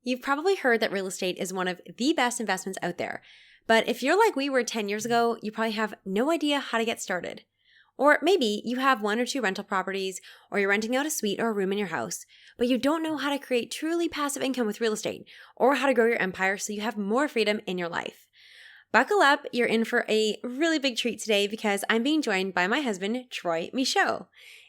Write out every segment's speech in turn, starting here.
You've probably heard that real estate is one of the best investments out there. But if you're like we were 10 years ago, you probably have no idea how to get started. Or maybe you have 1 or 2 rental properties, or you're renting out a suite or a room in your house, but you don't know how to create truly passive income with real estate, or how to grow your empire so you have more freedom in your life. Buckle up, you're in for a really big treat today because I'm being joined by my husband, Troy Michaud.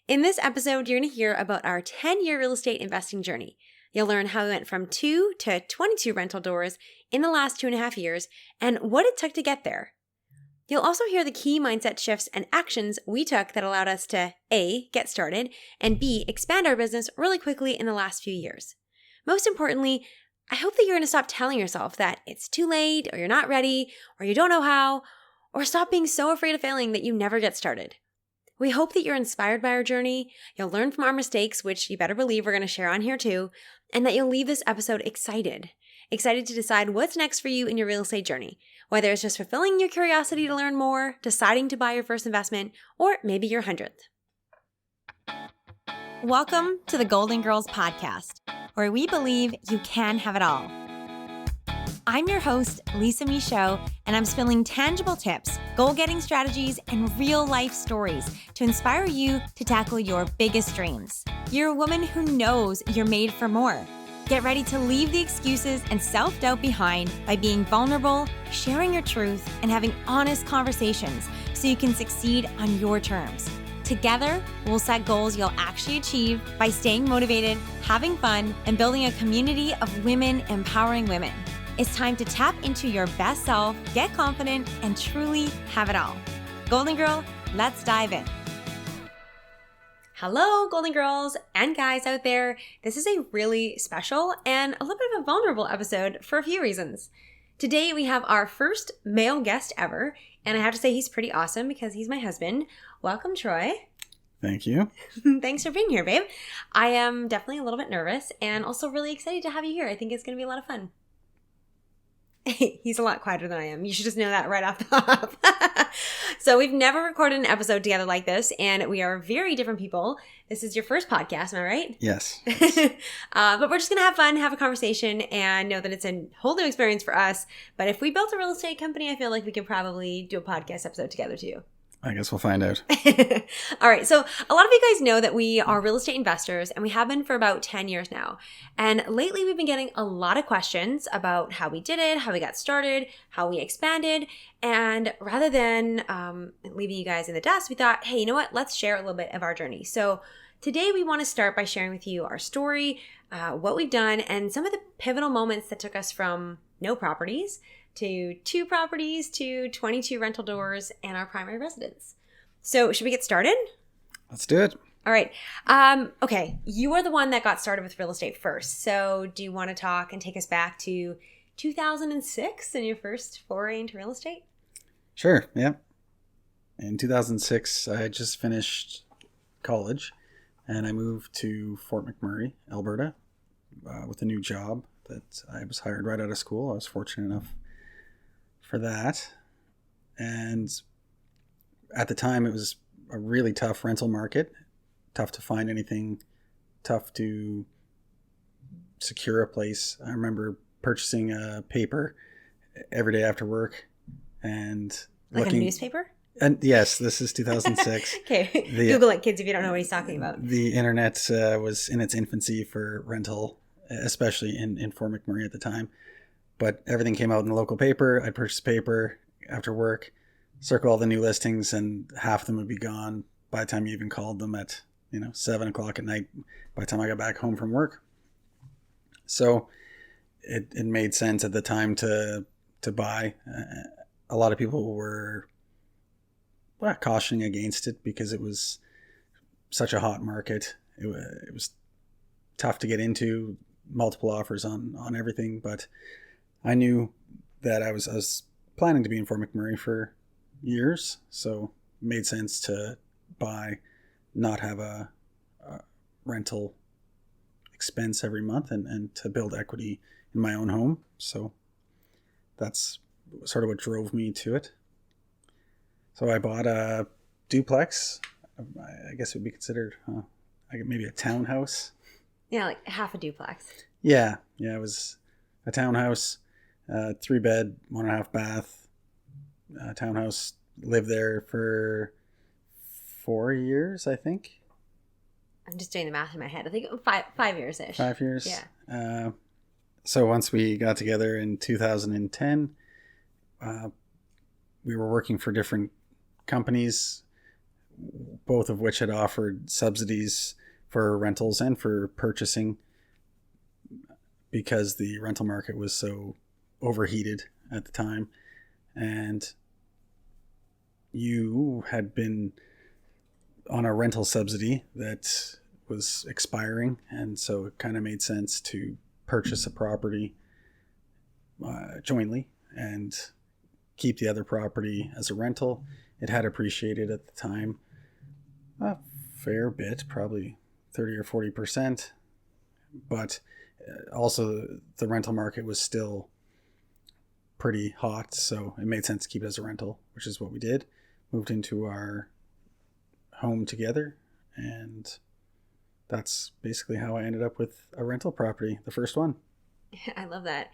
In this episode, you're going to hear about our 10-year real estate investing journey. You'll learn how we went from 2 to 22 rental doors in the last 2.5 years and what it took to get there. You'll also hear the key mindset shifts and actions we took that allowed us to A, get started, and B, expand our business really quickly in the last few years. Most importantly, I hope that you're going to stop telling yourself that it's too late, or you're not ready, or you don't know how, or stop being so afraid of failing that you never get started. We hope that you're inspired by our journey, you'll learn from our mistakes, which you better believe we're going to share on here too, and that you'll leave this episode excited to decide what's next for you in your real estate journey, whether it's just fulfilling your curiosity to learn more, deciding to buy your first investment, or maybe your 100th. Welcome to the Goalden Girls Podcast, where we believe you can have it all. I'm your host, Lisa Michaud, and I'm spilling tangible tips, goal-getting strategies, and real-life stories to inspire you to tackle your biggest dreams. You're a woman who knows you're made for more. Get ready to leave the excuses and self-doubt behind by being vulnerable, sharing your truth, and having honest conversations so you can succeed on your terms. Together, we'll set goals you'll actually achieve by staying motivated, having fun, and building a community of women empowering women. It's time to tap into your best self, get confident, and truly have it all. Goalden Girl, let's dive in. Hello, Goalden Girls and guys out there. This is a really special and a little bit of a vulnerable episode for a few reasons. Today, we have our first male guest ever, and I have to say he's pretty awesome because he's my husband. Welcome, Troy. Thank you. Thanks for being here, babe. I am definitely a little bit nervous and also really excited to have you here. I think it's going to be a lot of fun. He's a lot quieter than I am. You should just know that right off the top. So we've never recorded an episode together like this, and we are very different people. This is your first podcast, am I right? Yes. But we're just going to have fun, have a conversation, and know that it's a whole new experience for us. But if we built a real estate company, I feel like we could probably do a podcast episode together too. I guess we'll find out. All right. So a lot of you guys know that we are real estate investors, and we have been for about 10 years now. And lately we've been getting a lot of questions about how we did it, how we got started, how we expanded. And rather than leaving you guys in the dust, we thought, hey, you know what? Let's share a little bit of our journey. So today we want to start by sharing with you our story, what we've done, and some of the pivotal moments that took us from no properties to 2 properties to 22 rental doors and our primary residence. So should we get started? Let's do it. All right. Okay. You are the one that got started with real estate first. So do you want to talk and take us back to 2006 and your first foray into real estate? Sure. Yeah. In 2006, I had just finished college and I moved to Fort McMurray, Alberta, with a new job that I was hired right out of school. I was fortunate enough for that. And at the time, it was a really tough rental market, tough to find anything, tough to secure a place. I remember purchasing a paper every day after work and like a newspaper? And yes, this is 2006. Okay, Google it, kids, if you don't know what he's talking about. The internet was in its infancy for rental, especially in Fort McMurray at the time. But everything came out in the local paper. I'd purchase paper after work, circle all the new listings, and half of them would be gone by the time you even called them at 7 o'clock at night, by the time I got back home from work. So it made sense at the time to buy. A lot of people were cautioning against it because it was such a hot market. It was tough to get into, multiple offers on everything, but I knew that I was planning to be in Fort McMurray for years, so it made sense to buy, not have a rental expense every month, and to build equity in my own home. So that's sort of what drove me to it. So I bought a duplex. I guess it would be considered maybe a townhouse. Yeah, like half a duplex. Yeah, it was a townhouse, 3-bed, 1.5 bath townhouse. Lived there for 4 years, I think. I'm just doing the math in my head. I think 5 years-ish. 5 years. Yeah. So once we got together in 2010, we were working for different companies, both of which had offered subsidies for rentals and for purchasing because the rental market was so overheated at the time. And you had been on a rental subsidy that was expiring, and so it kind of made sense to purchase a property jointly and keep the other property as a rental. It had appreciated at the time a fair bit, probably 30 or 40%, but also the rental market was still pretty hot, so it made sense to keep it as a rental, which is what we did. Moved into our home together, and that's basically how I ended up with a rental property, the first one. I love that.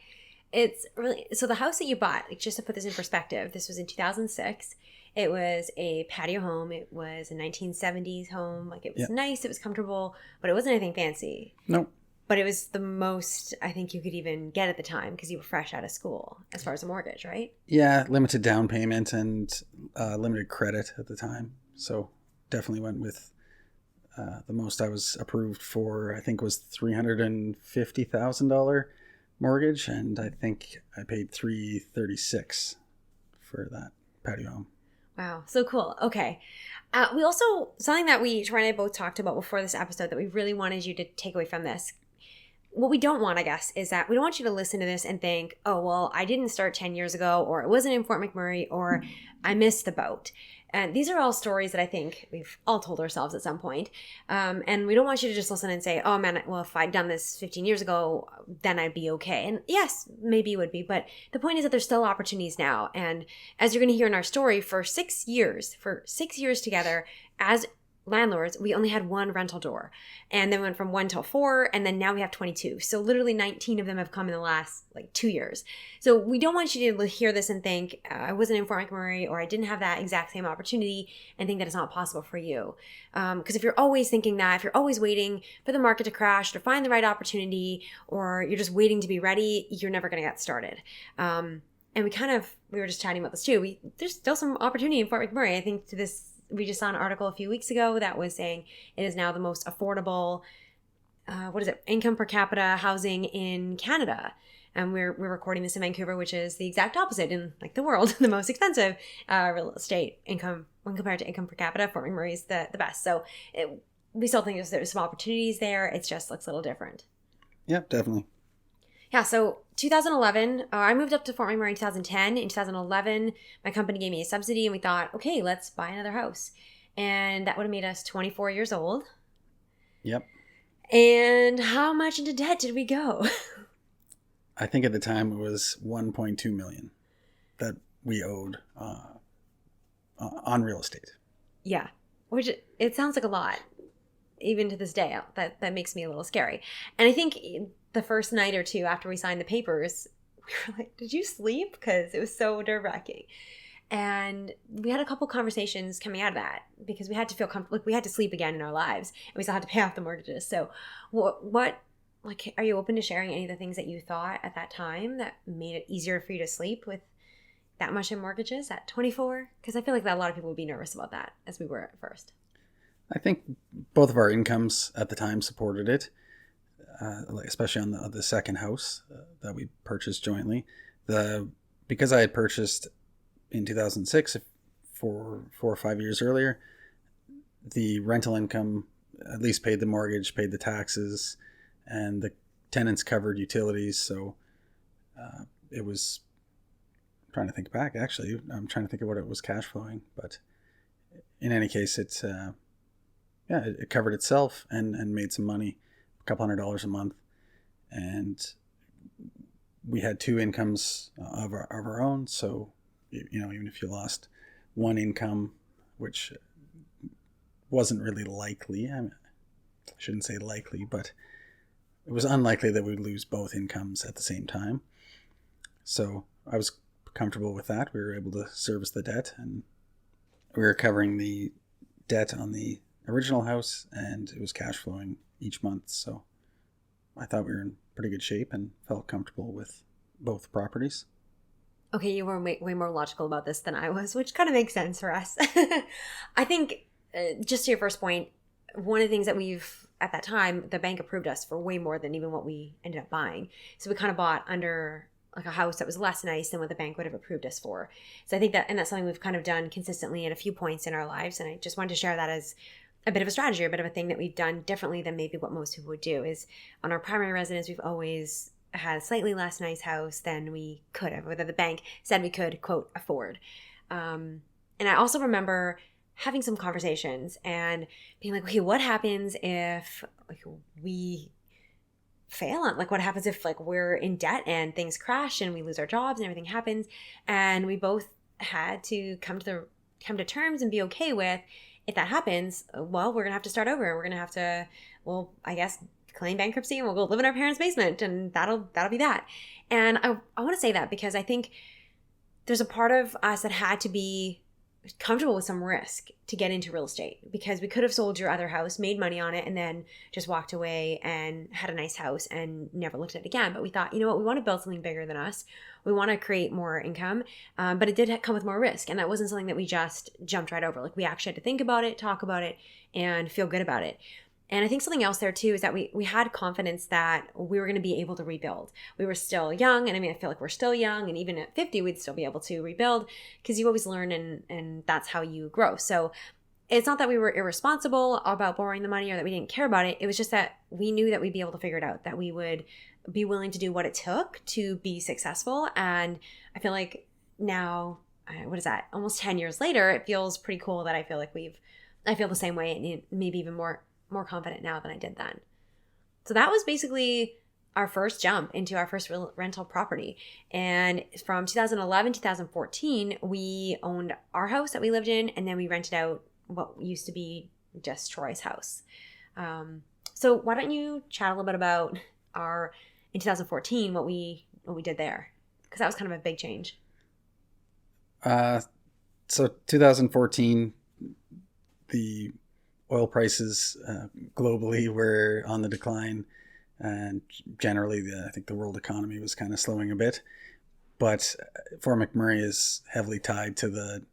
It's really, so the house that you bought, like, just to put this in perspective, this was in 2006. It was a patio home. It was a 1970s home. Like, it was nice, it was comfortable, but it wasn't anything fancy. Nope. But it was the most I think you could even get at the time because you were fresh out of school as far as a mortgage, right? Yeah, limited down payment and limited credit at the time. So definitely went with the most I was approved for, I think, was $350,000 mortgage, and I think I paid $336 for that patio home. Wow, so cool. Okay. We also, something that Troy and I both talked about before this episode that we really wanted you to take away from this. What we don't want, I guess, is that we don't want you to listen to this and think, oh, well, I didn't start 10 years ago, or it wasn't in Fort McMurray, or I missed the boat. And these are all stories that I think we've all told ourselves at some point. And we don't want you to just listen and say, oh, man, well, if I'd done this 15 years ago, then I'd be okay. And yes, maybe you would be. But the point is that there's still opportunities now. And as you're going to hear in our story, for 6 years together, as landlords, we only had one rental door, and then went from 1 till 4, and then now we have 22. So literally 19 of them have come in the last 2 years. So we don't want you to hear this and think I wasn't in Fort McMurray, or I didn't have that exact same opportunity, and think that it's not possible for you. Because if you're always thinking that, if you're always waiting for the market to crash to find the right opportunity, or you're just waiting to be ready, you're never going to get started. And we were just chatting about this too. There's still some opportunity in Fort McMurray. I think we just saw an article a few weeks ago that was saying it is now the most affordable, income per capita housing in Canada. And we're recording this in Vancouver, which is the exact opposite in the world, the most expensive real estate income when compared to income per capita. Fort McMurray is the best. So we still think there's some opportunities there. It just looks a little different. Yep, definitely. Yeah, so 2011, I moved up to Fort McMurray in 2010. In 2011, my company gave me a subsidy, and we thought, okay, let's buy another house. And that would have made us 24 years old. Yep. And how much into debt did we go? I think at the time it was $1.2 million that we owed on real estate. Yeah, which it sounds like a lot, even to this day. That makes me a little scary. And I think the first night or two after we signed the papers, we were like, did you sleep? Because it was so nerve-wracking. And we had a couple conversations coming out of that because we had to feel comfortable. We had to sleep again in our lives, and we still had to pay off the mortgages. So what are you open to sharing any of the things that you thought at that time that made it easier for you to sleep with that much in mortgages at 24? Because I feel like that a lot of people would be nervous about that, as we were at first. I think both of our incomes at the time supported it. Especially on the second house that we purchased jointly. Because I had purchased in 2006, 4 or 5 years earlier, the rental income at least paid the mortgage, paid the taxes, and the tenants covered utilities. So it was, I'm trying to think back, actually. I'm trying to think of what it was cash flowing. But in any case, it covered itself and made some money. Couple $100 a month, and we had 2 incomes of our own. So even if you lost one income, which wasn't really likely, I shouldn't say likely, but it was unlikely that we'd lose both incomes at the same time. So I was comfortable with that. We were able to service the debt, and we were covering the debt on the original house, and it was cash flowing each month. So I thought we were in pretty good shape and felt comfortable with both properties. Okay, you were way more logical about this than I was, which kind of makes sense for us. I think, just to your first point, one of the things that at that time, the bank approved us for way more than even what we ended up buying. So we kind of bought under like a house that was less nice than what the bank would have approved us for. So I think and that's something we've kind of done consistently at a few points in our lives. And I just wanted to share that as a bit of a strategy, or a bit of a thing that we've done differently than maybe what most people would do. Is on our primary residence, we've always had a slightly less nice house than we could have, or that the bank said we could, quote, afford. And I also remember having some conversations and being like, okay, what happens if like we fail on, like what happens if like we're in debt and things crash and we lose our jobs and everything happens, and we both had to come to terms and be okay with, if that happens, well, we're gonna have to start over. We're gonna have to, well, I guess, claim bankruptcy, and we'll go live in our parents' basement, and that'll be that. And I want to say that because I think there's a part of us that had to be comfortable with some risk to get into real estate, because we could have sold your other house, made money on it, and then just walked away and had a nice house and never looked at it again. But we thought, you know what, we want to build something bigger than us. We want to create more income, but it did come with more risk, and that wasn't something that we just jumped right over. Like, we actually had to think about it, talk about it, and feel good about it. And I think something else there too is that we had confidence that we were going to be able to rebuild. We were still young, and I mean, I feel like we're still young, and even at 50, we'd still be able to rebuild, because you always learn, and that's how you grow. So it's not that we were irresponsible about borrowing the money or that we didn't care about it. It was just that we knew that we'd be able to figure it out, that we would be willing to do what it took to be successful. And I feel like now, what is that? Almost 10 years later, it feels pretty cool that I feel like I feel the same way, and maybe even more confident now than I did then. So that was basically our first jump into our first rental property. And from 2011, 2014, we owned our house that we lived in, and then we rented out what used to be just Troy's house. So why don't you chat a little bit about in 2014, what we did there? Because that was kind of a big change. So 2014, the oil prices globally were on the decline, and generally I think the world economy was kind of slowing a bit. But Fort McMurray is heavily tied to the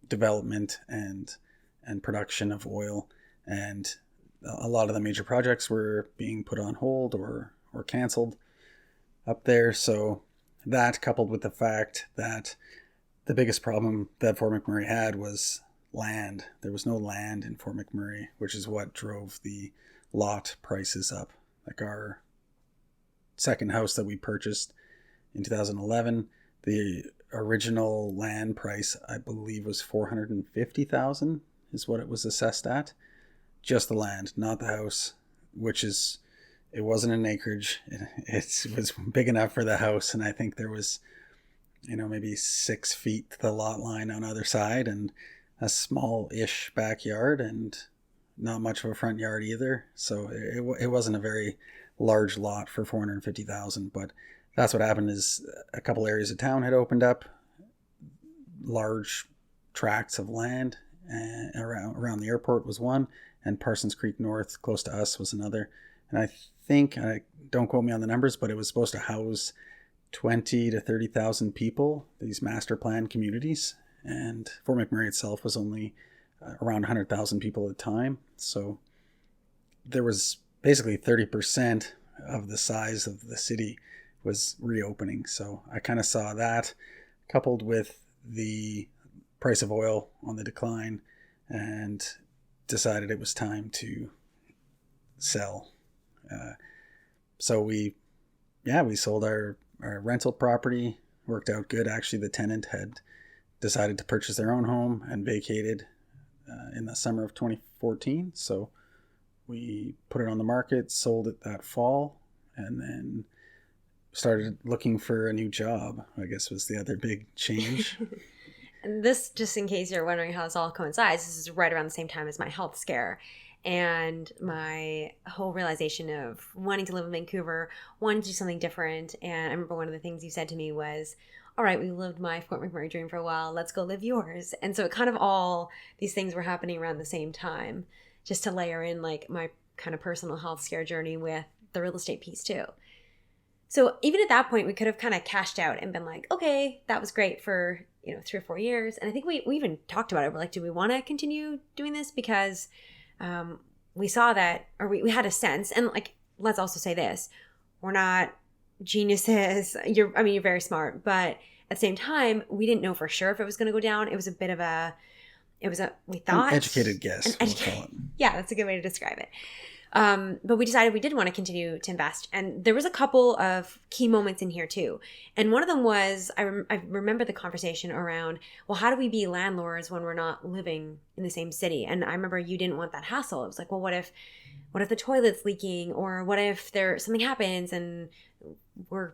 development and production of oil, and a lot of the major projects were being put on hold or canceled up there. So that, coupled with the fact that the biggest problem that Fort McMurray had was land. There was no land in Fort McMurray, which is what drove the lot prices up. Like our second house that we purchased in 2011, the original land price, I believe, was $450,000 is what it was assessed at. Just the land, not the house, it wasn't an acreage. It was big enough for the house, and I think there was, maybe 6 feet to the lot line on either side, and a small-ish backyard, and not much of a front yard either. So it wasn't a very large lot for $450,000. But that's what happened, is a couple areas of town had opened up, large tracts of land, and around the airport was one, and Parsons Creek North, close to us, was another. And I think, don't quote me on the numbers, but it was supposed to house 20 to 30,000 people, these master plan communities. And Fort McMurray itself was only around 100,000 people at the time. So there was basically 30% of the size of the city was reopening. So I kind of saw that, coupled with the price of oil on the decline, and decided it was time to sell. So we sold our rental property. Worked out good. Actually, the tenant had decided to purchase their own home and vacated in the summer of 2014. So we put it on the market, sold it that fall, and then started looking for a new job, I guess, was the other big change. And this, just in case you're wondering how this all coincides, this is right around the same time as my health scare. and my whole realization of wanting to live in Vancouver, wanting to do something different. And I remember one of the things you said to me was, all right, we lived my Fort McMurray dream for a while. Let's go live yours. And so it kind of all these things were happening around the same time, just to layer in like my kind of personal health scare journey with the real estate piece too. So even at that point, we could have kind of cashed out and been like, okay, that was great for, 3 or 4 years. And I think we even talked about it. We're like, do we want to continue doing this? Because we saw that, or we had a sense. And like, let's also say this, we're not geniuses. You're very smart, but at the same time, we didn't know for sure if it was going to go down. It was we thought an educated guess. We'll call it. Yeah, that's a good way to describe it. But we decided we did want to continue to invest. And there was a couple of key moments in here too. And one of them was, I remember the conversation around, well, how do we be landlords when we're not living in the same city? And I remember you didn't want that hassle. It was like, well, what if the toilet's leaking, or what if something happens and we're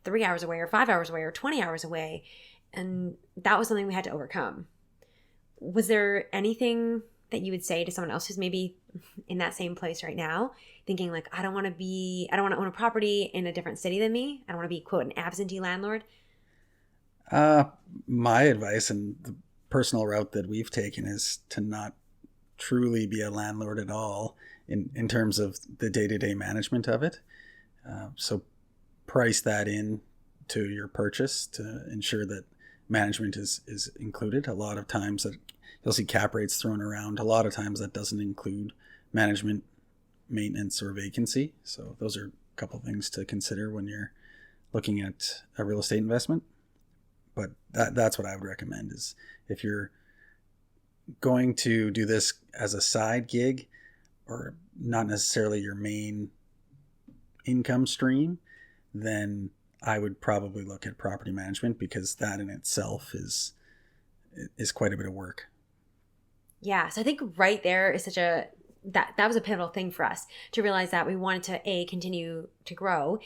3 hours away or 5 hours away or 20 hours away? And that was something we had to overcome. Was there anything that you would say to someone else who's maybe in that same place right now, thinking like, I don't want to own a property in a different city than me. I don't want to be, quote, an absentee landlord? My advice, and the personal route that we've taken, is to not truly be a landlord at all in terms of the day-to-day management of it. So price that in to your purchase to ensure that management is included. A lot of times that you'll see cap rates thrown around. A lot of times that doesn't include management, maintenance, or vacancy. So those are a couple of things to consider when you're looking at a real estate investment. But that's what I would recommend, is if you're going to do this as a side gig or not necessarily your main income stream, then I would probably look at property management, because that in itself is quite a bit of work. Yeah. So I think right there is that was a pivotal thing for us to realize that we wanted to continue to grow.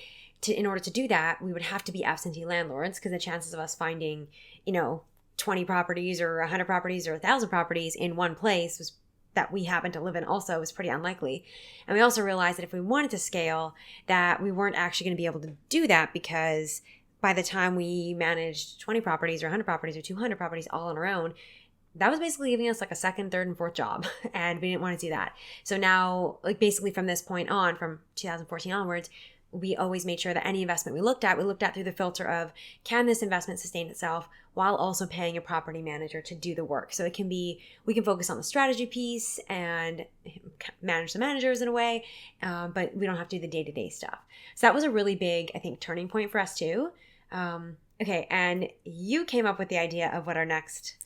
In order to do that, we would have to be absentee landlords, because the chances of us finding, 20 properties or 100 properties or 1,000 properties in one place was that we happen to live in also was pretty unlikely. And we also realized that if we wanted to scale, that we weren't actually going to be able to do that, because by the time we managed 20 properties or 100 properties or 200 properties all on our own, that was basically giving us like a second, third, and fourth job. And we didn't want to do that. So now, like basically from this point on, from 2014 onwards, we always made sure that any investment we looked at through the filter of, can this investment sustain itself while also paying a property manager to do the work? So we can focus on the strategy piece and manage the managers in a way, but we don't have to do the day-to-day stuff. So that was a really big, I think, turning point for us too. Okay, and you came up with the idea of what our next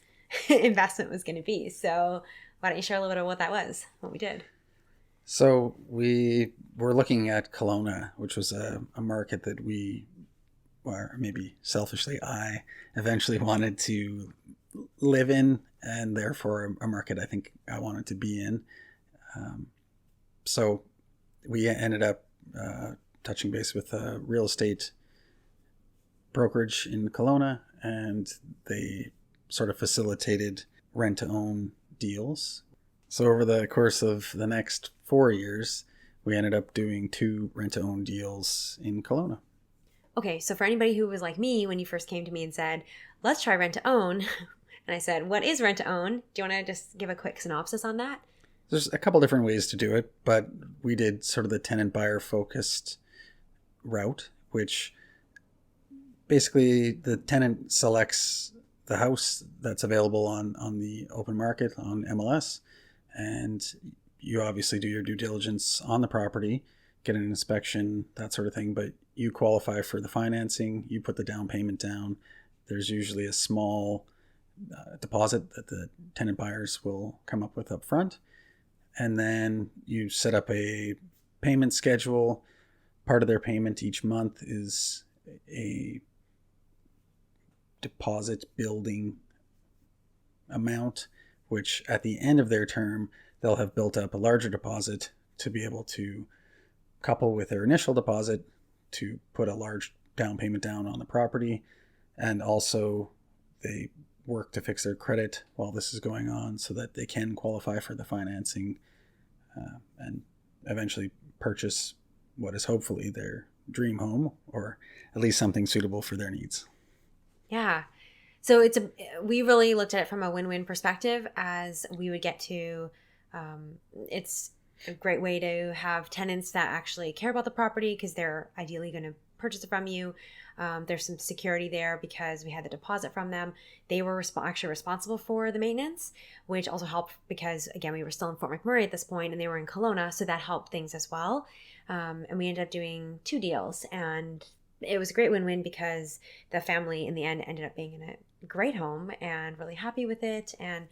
investment was going to be. So why don't you share a little bit of what that was, what we did? So we were looking at Kelowna, which was a market that we, or maybe selfishly I, eventually wanted to live in, and therefore a market I think I wanted to be in. So we ended up touching base with a real estate brokerage in Kelowna, and they sort of facilitated rent-to-own deals. So over the course of the next 4 years, we ended up doing 2 rent-to-own deals in Kelowna. Okay, so for anybody who was like me when you first came to me and said, let's try rent-to-own, and I said, what is rent-to-own? Do you want to just give a quick synopsis on that? There's a couple different ways to do it, but we did sort of the tenant-buyer focused route, which basically the tenant selects the house that's available on the open market on MLS, and you obviously do your due diligence on the property, get an inspection, that sort of thing, but you qualify for the financing, you put the down payment down. There's usually a small deposit that the tenant buyers will come up with up front, and then you set up a payment schedule. Part of their payment each month is a deposit building amount, which at the end of their term, they'll have built up a larger deposit to be able to couple with their initial deposit to put a large down payment down on the property. And also they work to fix their credit while this is going on so that they can qualify for the financing and eventually purchase what is hopefully their dream home, or at least something suitable for their needs. Yeah. So we really looked at it from a win-win perspective, as we would get to, it's a great way to have tenants that actually care about the property because they're ideally going to purchase it from you. There's some security there because we had the deposit from them. They were actually responsible for the maintenance, which also helped because, again, we were still in Fort McMurray at this point and they were in Kelowna, so that helped things as well. And we ended up doing 2 deals, and it was a great win-win because the family in the end ended up being in a great home and really happy with it, and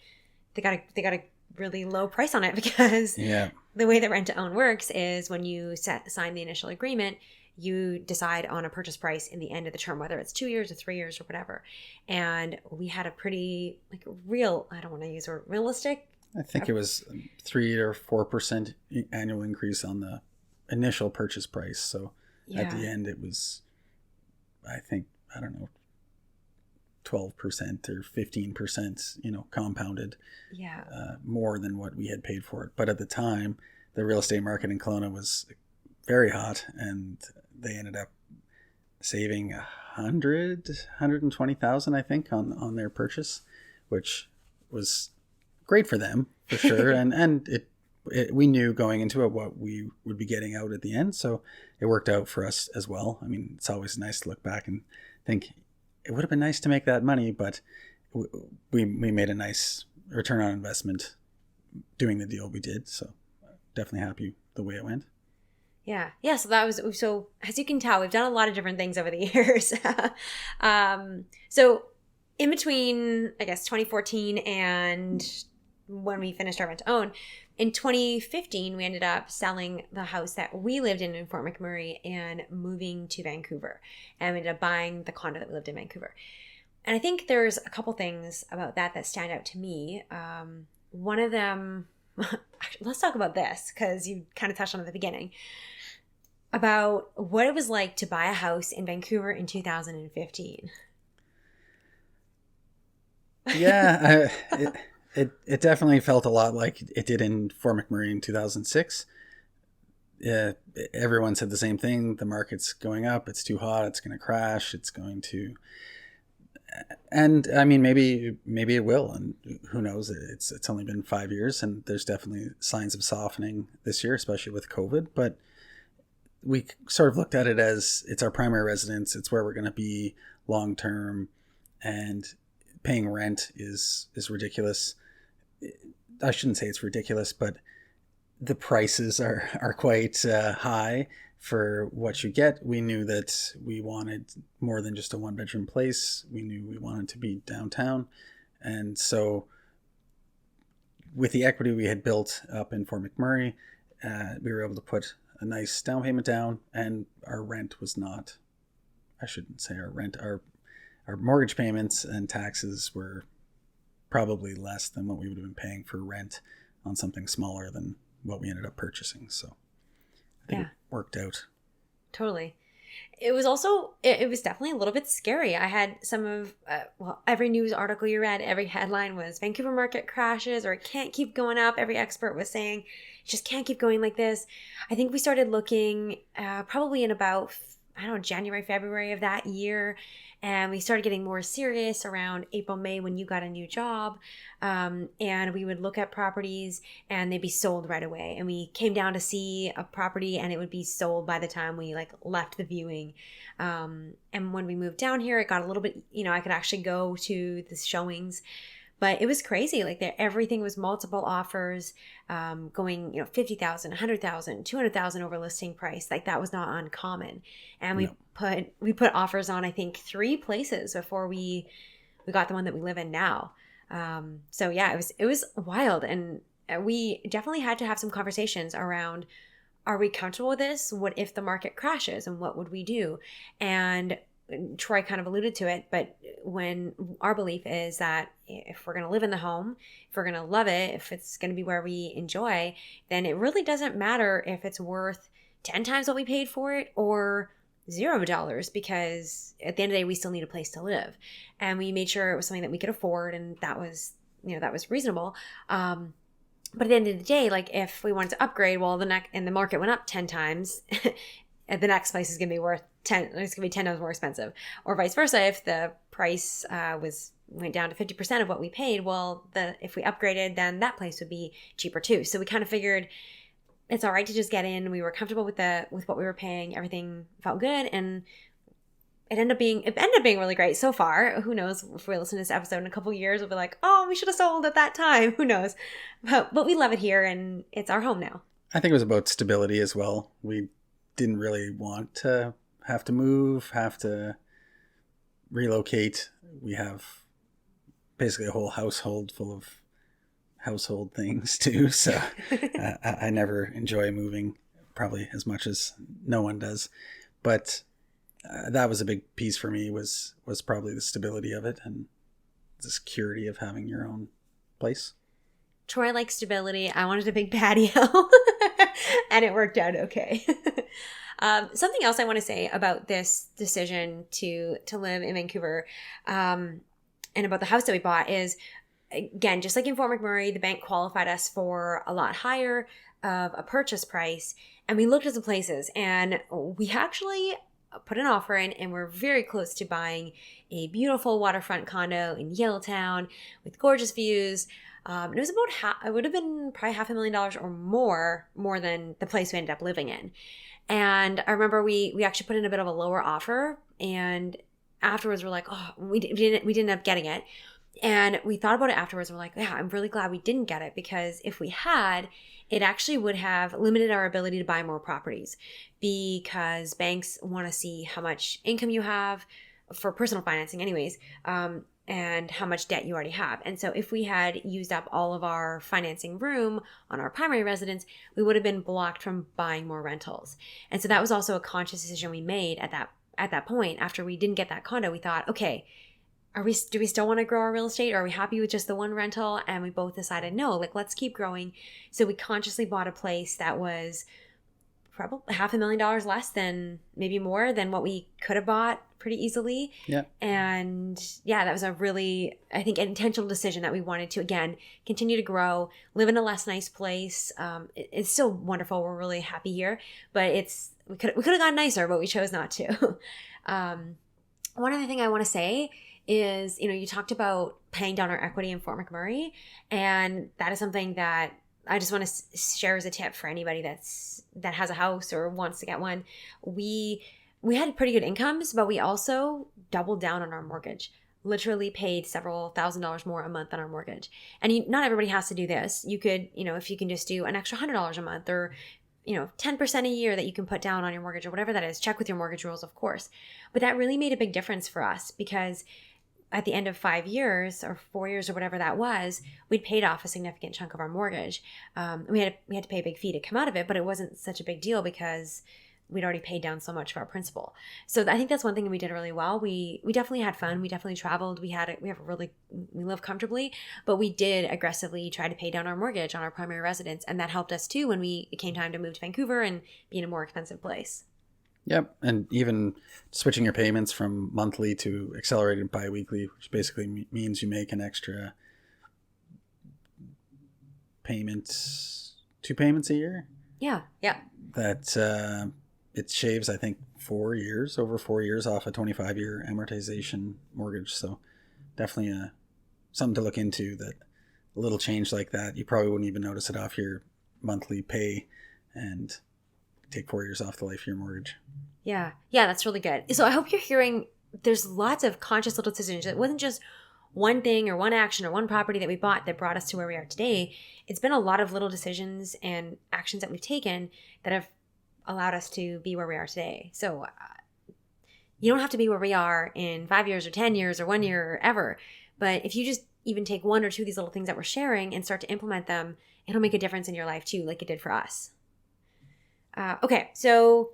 they got a really low price on it because the way that rent to own works is when you sign the initial agreement, you decide on a purchase price in the end of the term, whether it's 2 years or 3 years or whatever. And we had a pretty real, I don't want to use a word, realistic. I think it was 3 or 4% annual increase on the initial purchase price. So at the end, it was, I think, I don't know, 12% or 15%, compounded, more than what we had paid for it. But at the time, the real estate market in Kelowna was very hot, and they ended up saving 120,000, I think, on their purchase, which was great for them for sure. and we knew going into it what we would be getting out at the end, so it worked out for us as well. I mean, it's always nice to look back and think it would have been nice to make that money, but we made a nice return on investment doing the deal we did. So definitely happy the way it went. Yeah. So as you can tell, we've done a lot of different things over the years. So in between, I guess, 2014 and when we finished our rent to own, in 2015, we ended up selling the house that we lived in Fort McMurray and moving to Vancouver. And we ended up buying the condo that we lived in Vancouver. And I think there's a couple things about that stand out to me. One of them, let's talk about this because you kind of touched on it at the beginning, about what it was like to buy a house in Vancouver in 2015. Yeah, It definitely felt a lot like it did in Fort McMurray in 2006. Everyone said the same thing. The market's going up. It's too hot. It's going to crash. It's going to... And I mean, maybe it will. And who knows? It's only been 5 years, and there's definitely signs of softening this year, especially with COVID. But we sort of looked at it as it's our primary residence. It's where we're going to be long term, and paying rent is ridiculous. I shouldn't say it's ridiculous, but the prices are quite high for what you get. We knew that we wanted more than just a 1-bedroom place. We knew we wanted to be downtown. And so with the equity we had built up in Fort McMurray, we were able to put a nice down payment down, and our rent was not, I shouldn't say our rent, our mortgage payments and taxes were probably less than what we would have been paying for rent on something smaller than what we ended up purchasing. So I think it worked out. Totally. It was also, it was definitely a little bit scary. I had some of, every news article you read, every headline was Vancouver market crashes or it can't keep going up. Every expert was saying, it just can't keep going like this. I think we started looking probably in about, January, February of that year. And we started getting more serious around April, May when you got a new job. And we would look at properties and they'd be sold right away. And we came down to see a property and it would be sold by the time we left the viewing. And when we moved down here, it got a little bit, I could actually go to the showings. But it was crazy. Everything was multiple offers, going, 50,000, 100,000, 200,000 over listing price. That was not uncommon. And we put offers on, I think, 3 places before we got the one that we live in now. So yeah, it was wild. And we definitely had to have some conversations around, are we comfortable with this? What if the market crashes and what would we do? And Troy kind of alluded to it, but when our belief is that if we're going to live in the home, if we're going to love it, if it's going to be where we enjoy, then it really doesn't matter if it's worth 10 times what we paid for it or $0, because at the end of the day, we still need a place to live. And we made sure it was something that we could afford, and that was reasonable. But at the end of the day, like if we wanted to upgrade, well, and the market went up 10 times, the next place is going to be worth 10, it's going to be 10 times more expensive. Or vice versa, if the price went down to 50% of what we paid, well, if we upgraded, then that place would be cheaper too. So we kind of figured it's all right to just get in. We were comfortable with what we were paying. Everything felt good, and it ended up being really great so far. Who knows if we listen to this episode in a couple of years, we'll be like, oh, we should have sold at that time. Who knows? But we love it here, and it's our home now. I think it was about stability as well. We didn't really want to have to move, have to relocate. We have basically a whole household full of household things too. So I never enjoy moving probably as much as no one does. But that was a big piece for me was probably the stability of it and the security of having your own place. Troy likes stability. I wanted a big patio and it worked out okay. Something else I want to say about this decision to live in Vancouver and about the house that we bought is, again, just like in Fort McMurray, the bank qualified us for a lot higher of a purchase price. And we looked at some places and we actually put an offer in, and we're very close to buying a beautiful waterfront condo in Yaletown with gorgeous views. It was it would have been probably $500,000 or more than the place we ended up living in. And I remember we actually put in a bit of a lower offer, and afterwards we're like, oh, we didn't end up getting it. And we thought about it afterwards. And we're like, yeah, I'm really glad we didn't get it, because if we had, it actually would have limited our ability to buy more properties, because banks want to see how much income you have for personal financing anyways, and how much debt you already have. And so if we had used up all of our financing room on our primary residence, we would have been blocked from buying more rentals. And so that was also a conscious decision we made at that point. After we didn't get that condo, we thought, okay, do we still want to grow our real estate, or are we happy with just the one rental? And we both decided, no, like, let's keep growing. So we consciously bought a place that was probably $500,000 less than, maybe more than what we could have bought pretty easily. Yeah. And yeah, that was a really, I think, intentional decision that we wanted to, again, continue to grow, live in a less nice place. It's still wonderful. We're really happy here, but we could have gotten nicer, but we chose not to. One other thing I want to say is, you talked about paying down our equity in Fort McMurray, and that is something that I just want to share as a tip for anybody that has a house or wants to get one. We had pretty good incomes, but we also doubled down on our mortgage. Literally paid several $1,000s more a month on our mortgage. And not everybody has to do this. You could, if you can just do an extra $100 a month, or 10% a year that you can put down on your mortgage, or whatever that is. Check with your mortgage rules, of course. But that really made a big difference for us, because at the end of 5 years or 4 years or whatever that was, we'd paid off a significant chunk of our mortgage. We had to pay a big fee to come out of it, but it wasn't such a big deal because we'd already paid down so much of our principal. So I think that's one thing we did really well. We definitely had fun. We definitely traveled. We live comfortably, but we did aggressively try to pay down our mortgage on our primary residence, and that helped us too when it came time to move to Vancouver and be in a more expensive place. Yep. And even switching your payments from monthly to accelerated bi-weekly, which basically means you make an extra payment, 2 payments a year. Yeah. Yeah. That it shaves, I think, over 4 years off a 25-year amortization mortgage. So definitely something to look into, that a little change like that, you probably wouldn't even notice it off your monthly pay, and take 4 years off the life of your mortgage. Yeah, that's really good. So I hope you're hearing there's lots of conscious little decisions. It wasn't just one thing or one action or one property that we bought that brought us to where we are today. It's been a lot of little decisions and actions that we've taken that have allowed us to be where we are today. So you don't have to be where we are in 5 years or 10 years or 1 year or ever. But if you just even take one or two of these little things that we're sharing and start to implement them, it'll make a difference in your life too, like it did for us. Okay, so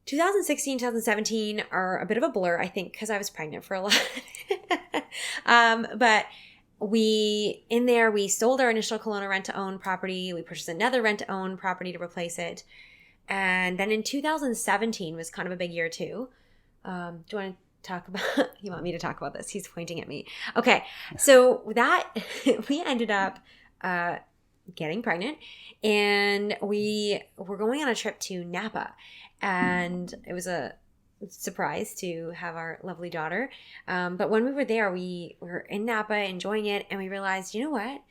2016, 2017 are a bit of a blur, I think, because I was pregnant for a lot. But we sold our initial Kelowna rent-to-own property. We purchased another rent-to-own property to replace it. And then in 2017 was kind of a big year too. Do you want to talk about, you want me to talk about this? He's pointing at me. Okay, so that, we ended up getting pregnant, and we were going on a trip to Napa, and it was a surprise to have our lovely daughter. But when we were there, we were in Napa enjoying it, and we realized, you know what?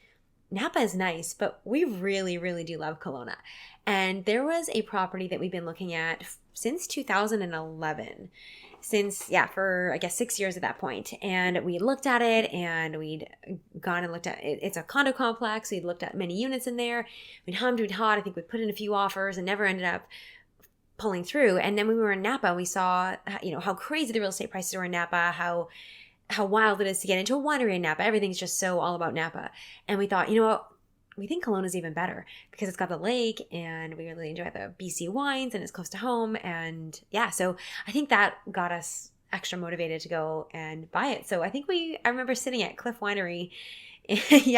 Napa is nice, but we really, really do love Kelowna. And there was a property that we've been looking at since 2011. For I guess 6 years at that point. And we looked at it, and we'd gone and looked at it. It's a condo complex. We'd looked at many units in there. We'd hummed, we'd hawed. I think we put in a few offers and never ended up pulling through. And then when we were in Napa, we saw, how crazy the real estate prices were in Napa, how wild it is to get into a winery in Napa. Everything's just so all about Napa. And we thought, you know what? We think Kelowna is even better because it's got the lake, and we really enjoy the BC wines, and it's close to home. And yeah, so I think that got us extra motivated to go and buy it. So I think I remember sitting at Cliff Winery in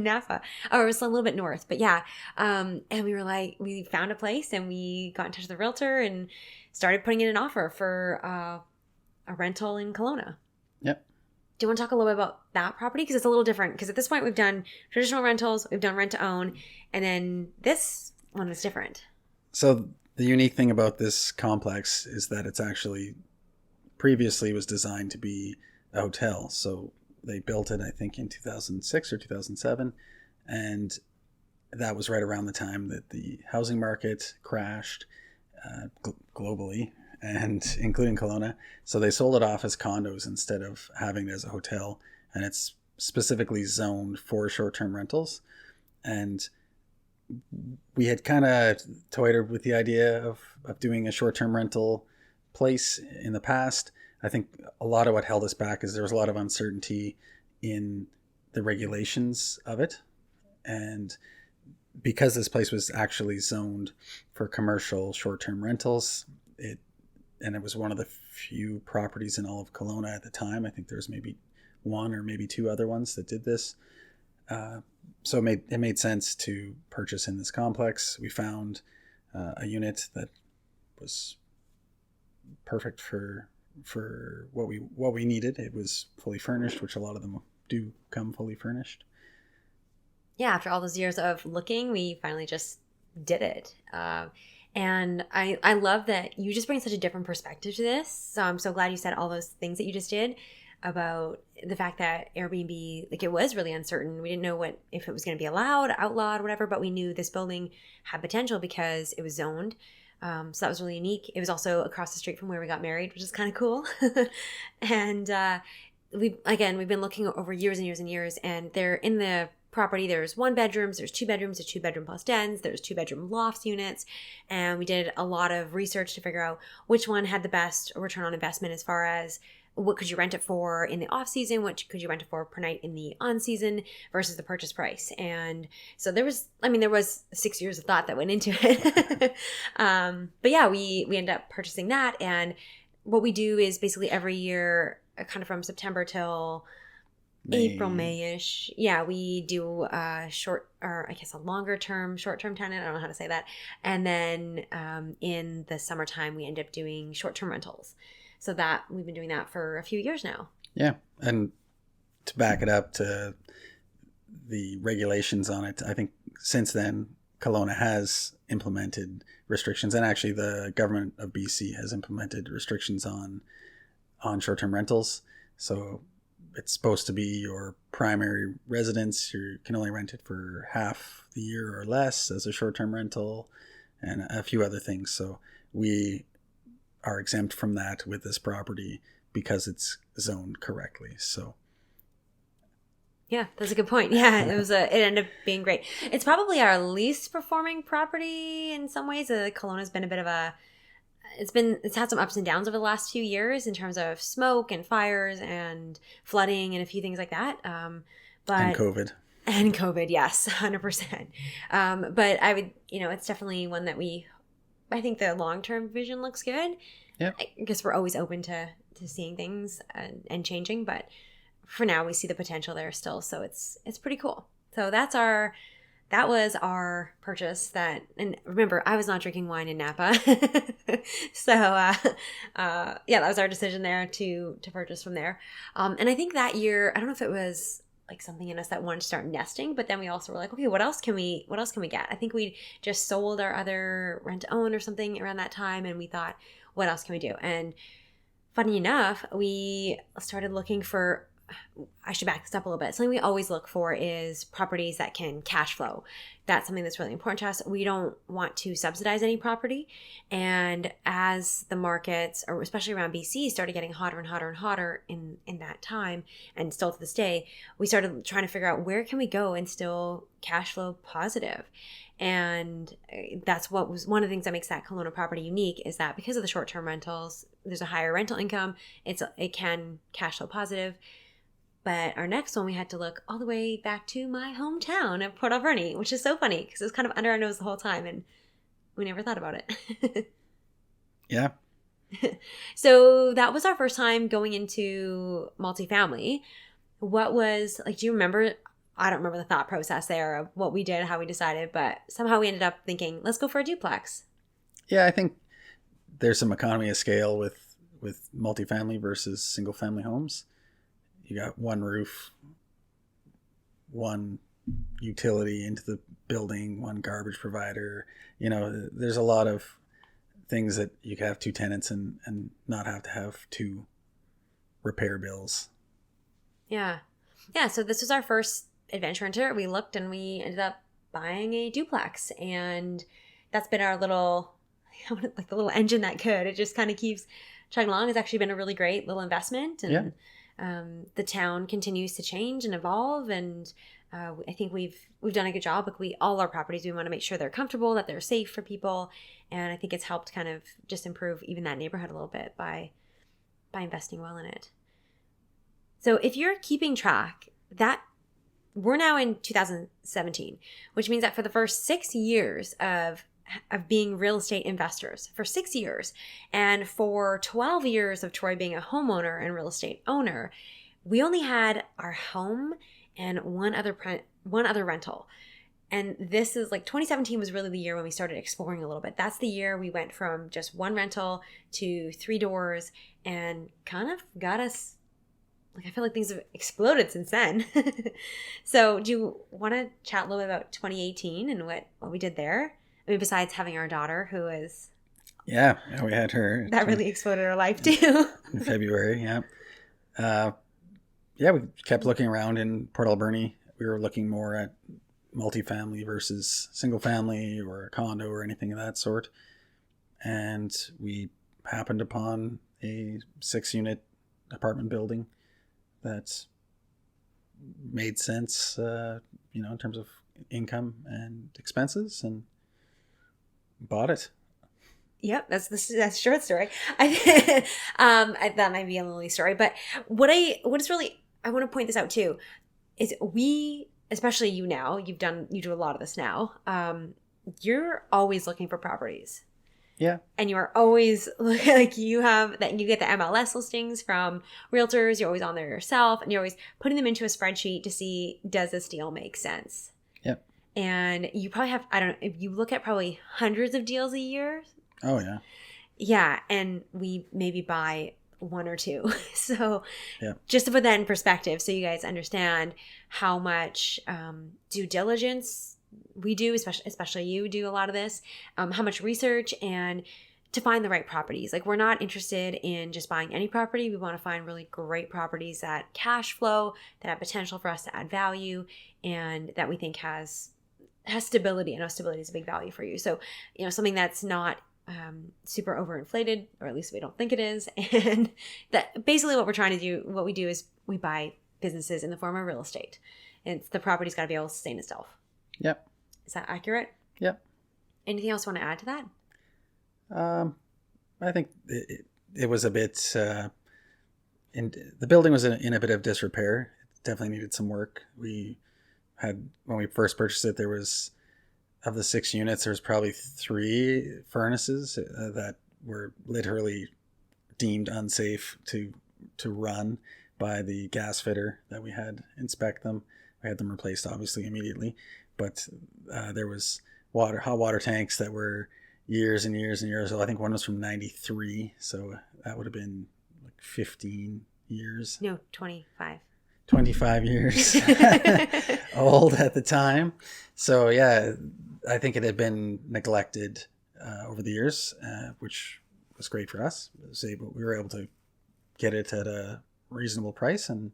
Napa. Oh, it was a little bit north, but yeah. And we were like, we found a place, and we got in touch with the realtor and started putting in an offer for a rental in Kelowna. Yep. Do you want to talk a little bit about that property? Because it's a little different. Because at this point, we've done traditional rentals, we've done rent to own, and then this one was different. So the unique thing about this complex is that it's actually previously was designed to be a hotel. So they built it, I think, in 2006 or 2007. And that was right around the time that the housing market crashed globally, and including Kelowna. So they sold it off as condos instead of having it as a hotel. And it's specifically zoned for short-term rentals. And we had kind of toyed with the idea of doing a short-term rental place in the past. I think a lot of what held us back is there was a lot of uncertainty in the regulations of it. And because this place was actually zoned for commercial short-term rentals, it was one of the few properties in all of Kelowna at the time. I think there's maybe one or maybe two other ones that did this. So it made sense to purchase in this complex. We found a unit that was perfect for what we needed. It was fully furnished, which a lot of them do come fully furnished. Yeah, after all those years of looking, we finally just did it. And I love that you just bring such a different perspective to this. So I'm so glad you said all those things that you just did about the fact that Airbnb, it was really uncertain. We didn't know if it was going to be outlawed, whatever, but we knew this building had potential because it was zoned. So that was really unique. It was also across the street from where we got married, which is kind of cool. And we've been looking over years and years and years, and they're in the property. There's 1 bedrooms, there's 2 bedrooms, there's 2 bedroom plus dens, there's 2 bedroom lofts units. And we did a lot of research to figure out which one had the best return on investment as far as what could you rent it for in the off season, what could you rent it for per night in the on season versus the purchase price. And so there was 6 years of thought that went into it. But yeah, we ended up purchasing that. And what we do is basically every year, kind of from September till April, May-ish. Yeah, we do a longer-term, short-term tenant. I don't know how to say that. And then in the summertime, we end up doing short-term rentals. So that we've been doing that for a few years now. Yeah, and to back it up to the regulations on it, I think since then, Kelowna has implemented restrictions, and actually the government of BC has implemented restrictions on short-term rentals. So it's supposed to be your primary residence. You can only rent it for half the year or less as a short-term rental, and a few other things. So we are exempt from that with this property because it's zoned correctly. So yeah, that's a good point. Yeah, it ended up being great. It's probably our least performing property in some ways. Kelowna's been a bit of it's had some ups and downs over the last few years in terms of smoke and fires and flooding and a few things like that. And COVID. And COVID, yes, 100%. But I would, it's definitely one that I think the long-term vision looks good. Yeah. I guess we're always open to seeing things and changing, but for now we see the potential there still. So it's pretty cool. So that was our purchase and remember, I was not drinking wine in Napa. So, that was our decision there to purchase from there. And I think that year, I don't know if it was like something in us that wanted to start nesting, but then we also were like, okay, what else can we get? I think we just sold our other rent to own or something around that time, and we thought, what else can we do? And funny enough, we started looking for, I should back this up a little bit. Something we always look for is properties that can cash flow. That's something that's really important to us. We don't want to subsidize any property. And as the markets, or especially around BC, started getting hotter and hotter and hotter in that time, and still to this day, we started trying to figure out where can we go and still cash flow positive. And that's what was one of the things that makes that Kelowna property unique, is that because of the short-term rentals, there's a higher rental income. It can cash flow positive. But our next one, we had to look all the way back to my hometown of Port Alberni, which is so funny because it was kind of under our nose the whole time and we never thought about it. Yeah. So that was our first time going into multifamily. What was, like, do you remember? I don't remember the thought process there of what we did, how we decided, but somehow we ended up thinking, let's go for a duplex. Yeah, I think there's some economy of scale with multifamily versus single family homes. You got one roof, one utility into the building, one garbage provider. There's a lot of things that you can have two tenants and not have to have two repair bills. Yeah. Yeah. So this was our first adventure into it. We looked and we ended up buying a duplex, and that's been our little, like the little engine that could. It just kind of keeps chugging along. It's actually been a really great little investment. And yeah. The town continues to change and evolve, and I think we've done a good job. Like all our properties, we want to make sure they're comfortable, that they're safe for people, and I think it's helped kind of just improve even that neighborhood a little bit by investing well in it. So if you're keeping track, that we're now in 2017, which means that for the first 6 years of being real estate investors, for 6 years, and for 12 years of Troy being a homeowner and real estate owner, we only had our home and one other rental. And this is like 2017 was really the year when we started exploring a little bit. That's the year we went from just one rental to 3 doors, and kind of got us, like, I feel like things have exploded since then. So do you want to chat a little bit about 2018 and what we did there? I mean, besides having our daughter, who is... Yeah, we had her. That really exploded our life, too. In February, yeah. We kept looking around in Port Alberni. We were looking more at multifamily versus single family or a condo or anything of that sort. And we happened upon a 6-unit apartment building that made sense, in terms of income and expenses, and bought it. Yep, that's a short story. That might be a lonely story, but what is really, I want to point this out too, is we, especially you now, you do a lot of this now. You're always looking for properties. Yeah. And you are always like you get the MLS listings from realtors. You're always on there yourself, and you're always putting them into a spreadsheet to see, does this deal make sense? Yep. And you probably have, I don't know, if you look at probably hundreds of deals a year. Oh, yeah. Yeah. And we maybe buy 1 or 2. So yeah. Just to put that in perspective, so you guys understand how much due diligence we do, especially you do a lot of this, how much research, and to find the right properties. Like, we're not interested in just buying any property. We want to find really great properties that cash flow, that have potential for us to add value, and that we think has stability. I know stability is a big value for you. So, something that's not super overinflated, or at least we don't think it is. And that basically what we do is we buy businesses in the form of real estate. And the property's got to be able to sustain itself. Yep. Is that accurate? Yep. Anything else you want to add to that? I think it was a bit, the building was in a bit of disrepair. It definitely needed some work. When we first purchased it, there was, of the 6 units, there was probably 3 furnaces that were literally deemed unsafe to run by the gas fitter that we had inspect them. We had them replaced, obviously, immediately. But there was hot water tanks that were years and years and years old. I think one was from 93, so that would have been like 15 years. No, 25. 25 years old at the time. So yeah, I think it had been neglected over the years, which was great for us. We were able to get it at a reasonable price and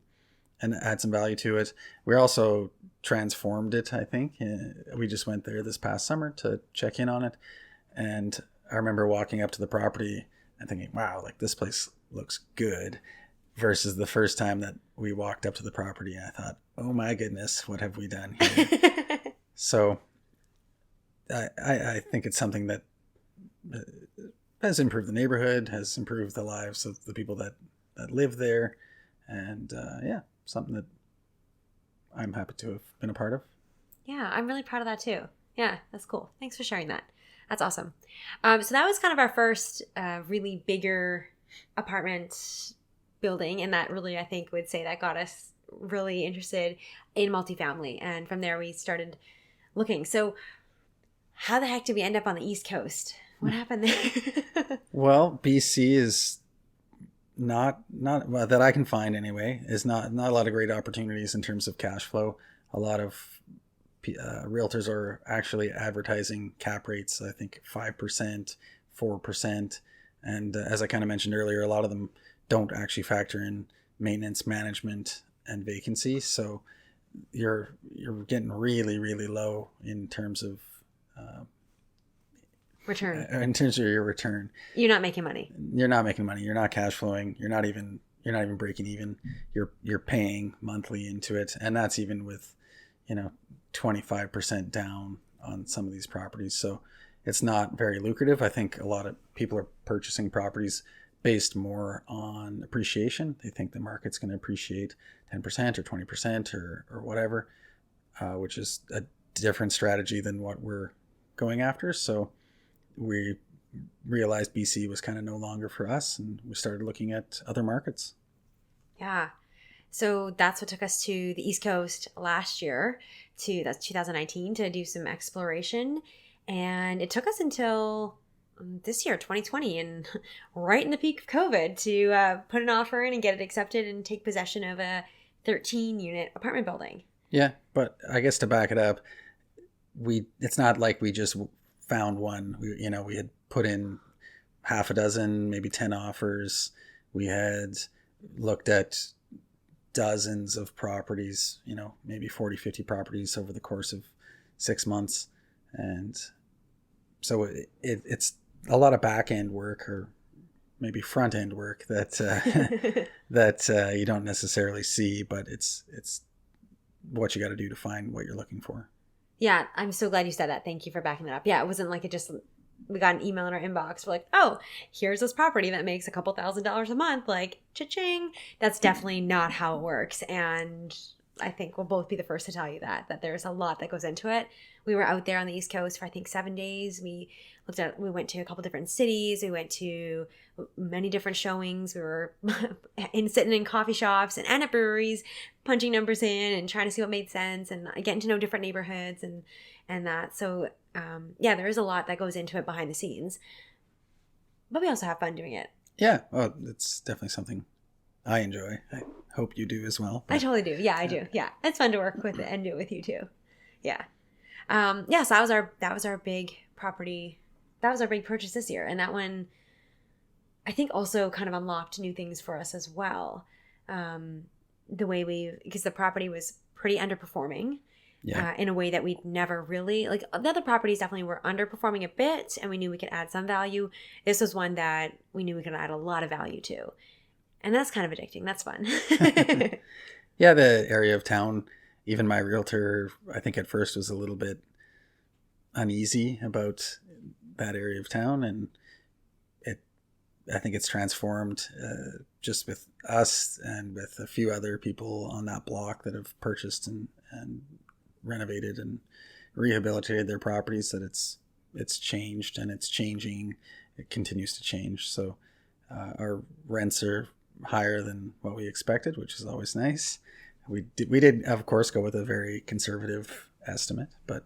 add some value to it. We also transformed it, I think. We just went there this past summer to check in on it. And I remember walking up to the property and thinking, wow, like this place looks good, versus the first time that we walked up to the property and I thought, oh my goodness, what have we done here? So I think it's something that has improved the neighborhood, has improved the lives of the people that live there. And something that I'm happy to have been a part of. Yeah, I'm really proud of that too. Yeah, that's cool. Thanks for sharing that. That's awesome. So that was kind of our first really bigger apartment building. And that really, I think, would say that got us really interested in multifamily. And from there, we started looking. So how the heck did we end up on the East Coast? What happened there? Well, BC is not well, that I can find anyway, is not a lot of great opportunities in terms of cash flow. A lot of realtors are actually advertising cap rates, I think 5%, 4%. And as I kind of mentioned earlier, a lot of them don't actually factor in maintenance, management, and vacancy. So you're getting really, really low in terms of return. In terms of your return. You're not making money. You're not making money. You're not cash flowing. You're not even breaking even. You're paying monthly into it. And that's even with, 25% down on some of these properties. So it's not very lucrative. I think a lot of people are purchasing properties based more on appreciation. They think the market's going to appreciate 10% or 20% or whatever, which is a different strategy than what we're going after. So we realized BC was kind of no longer for us, and we started looking at other markets. Yeah. So that's what took us to the East Coast last year, that's 2019, to do some exploration. And it took us until this year, 2020, and right in the peak of COVID, to put an offer in and get it accepted and take possession of a 13-unit apartment building. Yeah, but I guess to back it up, it's not like we just found one. We had put in half a dozen, maybe 10 offers. We had looked at dozens of properties, maybe 40, 50 properties over the course of 6 months. And so it's a lot of back end work, or maybe front end work that that you don't necessarily see, but it's what you got to do to find what you're looking for. Yeah, I'm so glad you said that. Thank you for backing that up. Yeah, it wasn't like we got an email in our inbox. We're like, oh, here's this property that makes a couple $1,000s a month. Like, cha-ching. That's definitely not how it works. And I think we'll both be the first to tell you that there's a lot that goes into it. We were out there on the East Coast for, I think, 7 days. We went to a couple different cities. We went to many different showings. We were sitting in coffee shops and at breweries, punching numbers in and trying to see what made sense and getting to know different neighborhoods and that. So, there is a lot that goes into it behind the scenes. But we also have fun doing it. Yeah. Well, it's definitely something I enjoy. I hope you do as well. But, I totally do. Yeah, I do. Yeah. It's fun to work with it and do it with you too. Yeah. So that was our big property. That was our big purchase this year. And that one, I think, also kind of unlocked new things for us as well. Because the property was pretty underperforming. Yeah. In a way that we'd never really, like, the other properties definitely were underperforming a bit, and we knew we could add some value. This was one that we knew we could add a lot of value to. And that's kind of addicting. That's fun. Yeah, the area of town, even my realtor, I think at first was a little bit uneasy about that area of town. And I think it's transformed just with us and with a few other people on that block that have purchased and renovated and rehabilitated their properties, that it's changed and it's changing. It continues to change. So our rents are higher than what we expected, which is always nice. We did of course go with a very conservative estimate, but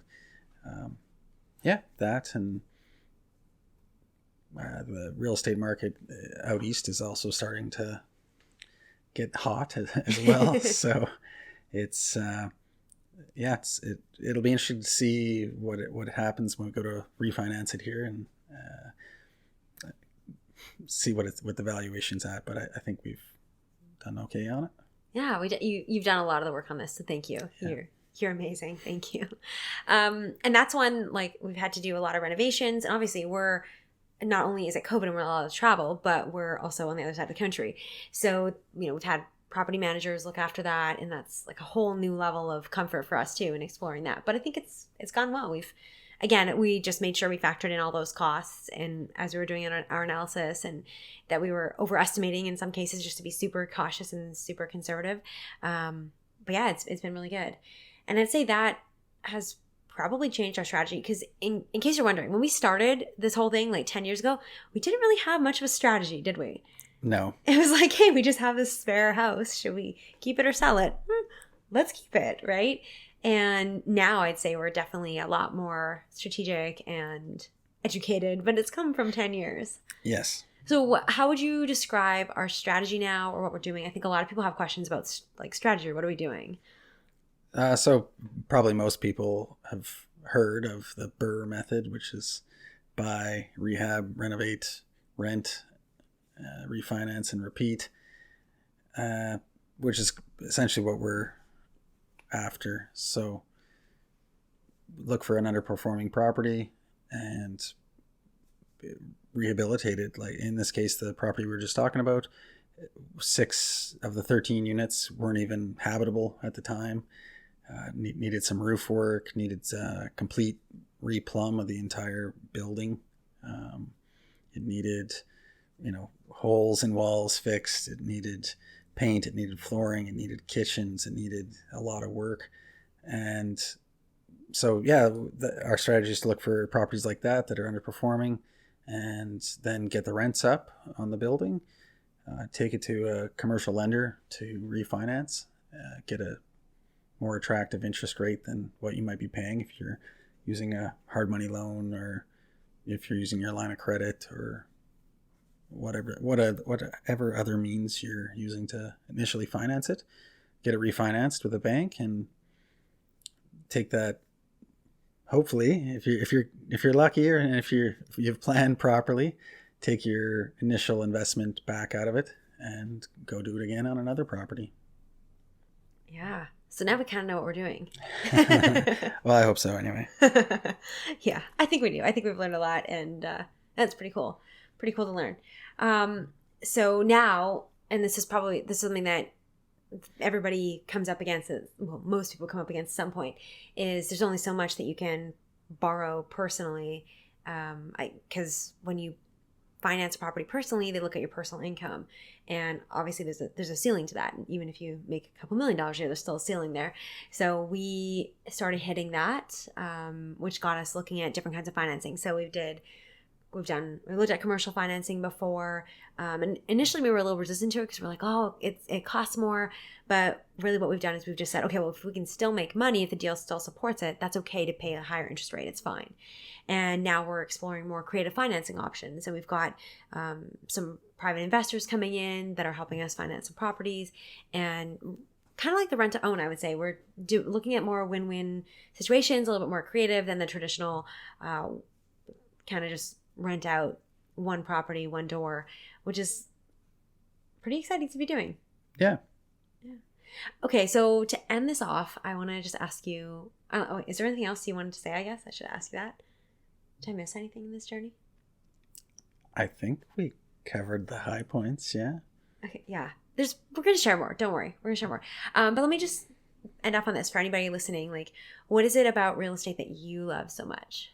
that and the real estate market out east is also starting to get hot as well. So it's it'll be interesting to see what happens when we go to refinance it here and see what the valuation's at. But I think we've done okay on it. Yeah, you've done a lot of the work on this, so thank you. Yeah. You're amazing. Thank you. And that's one, like, we've had to do a lot of renovations, and obviously we're not only is it COVID and we're allowed to travel, but we're also on the other side of the country. So, we've had property managers look after that, and that's like a whole new level of comfort for us too in exploring that. But I think it's gone well. We just made sure we factored in all those costs, and as we were doing our analysis, and that we were overestimating in some cases just to be super cautious and super conservative. But yeah, it's been really good. And I'd say that has probably changed our strategy, because in case you're wondering, when we started this whole thing like 10 years ago, we didn't really have much of a strategy, did we? No. It was like, hey, we just have this spare house. Should we keep it or sell it? Let's keep it, right? And now I'd say we're definitely a lot more strategic and educated, but it's come from 10 years. Yes. So how would you describe our strategy now, or what we're doing? I think a lot of people have questions about like strategy. What are we doing? So probably most people have heard of the BRRRR method, which is buy, rehab, renovate, rent, refinance, and repeat, which is essentially what we're after. So look for an underperforming property and rehabilitate it. Like in this case, the property we were just talking about, 6 of the 13 units weren't even habitable at the time. Needed some roof work, needed complete replumb of the entire building. It needed, holes in walls fixed. It needed paint. It needed flooring. It needed kitchens. It needed a lot of work. And so, our strategy is to look for properties like that are underperforming, and then get the rents up on the building, take it to a commercial lender to refinance, get a more attractive interest rate than what you might be paying if you're using a hard money loan, or if you're using your line of credit, or whatever other means you're using to initially finance it. Get it refinanced with a bank and take that. Hopefully, if you're luckier and if you've planned properly, take your initial investment back out of it and go do it again on another property. Yeah. So now we kind of know what we're doing. Well, I hope so anyway. Yeah, I think we do. I think we've learned a lot, and that's pretty cool. Pretty cool to learn. So now, and this is something that everybody comes up against, well, most people come up against at some point, is there's only so much that you can borrow personally. Because when you finance a property personally, they look at your personal income, and obviously there's a ceiling to that. Even if you make a couple $1 million a year, there's still a ceiling there. So we started hitting that, which got us looking at different kinds of financing. So we looked at commercial financing before, and initially we were a little resistant to it because we're like, oh, it costs more. But really what we've done is we've just said, okay, well, if we can still make money, if the deal still supports it, that's okay to pay a higher interest rate. It's fine. And now we're exploring more creative financing options. And we've got some private investors coming in that are helping us finance some properties. And kind of like the rent to own, I would say. We're looking at more win-win situations, a little bit more creative than the traditional kind of just rent out one property, one door, which is pretty exciting to be doing. Yeah. Okay, so to end this off, I want to just ask you, is there anything else you wanted to say? I guess I should ask you that. Did I miss anything in this journey? I think we covered the high points, yeah. Okay, yeah. We're going to share more. Don't worry. We're going to share more. But let me just end up on this for anybody listening. Like, what is it about real estate that you love so much?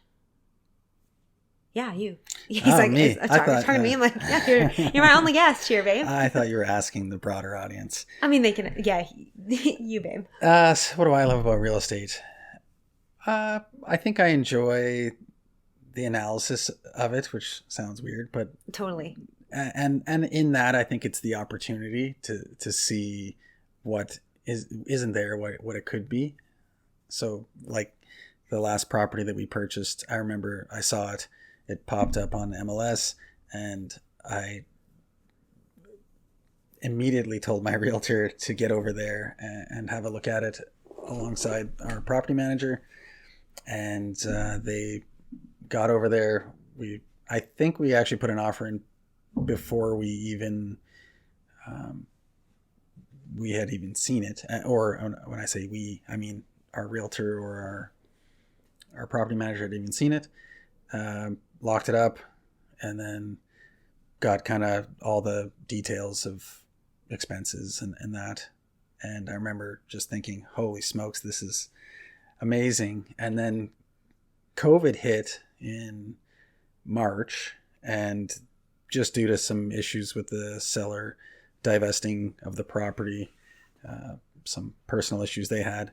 Yeah, you. He's like, me. Talking to me. I'm like, yeah, you're my only guest here, babe. I thought you were asking the broader audience. I mean, they can, yeah, you, babe. So what do I love about real estate? I think I enjoy the analysis of it, which sounds weird, but totally. And in that, I think it's the opportunity to see what isn't there, what it could be. So like the last property that we purchased, I remember I saw it. It popped up on MLS, and I immediately told my realtor to get over there and have a look at it alongside our property manager. And they got over there. I think we actually put an offer in before we even we had even seen it. Or when I say we, I mean our realtor or our property manager had even seen it. Locked it up, and then got kind of all the details of expenses and that. And I remember just thinking, holy smokes, this is amazing. And then COVID hit in March, and just due to some issues with the seller divesting of the property, some personal issues they had,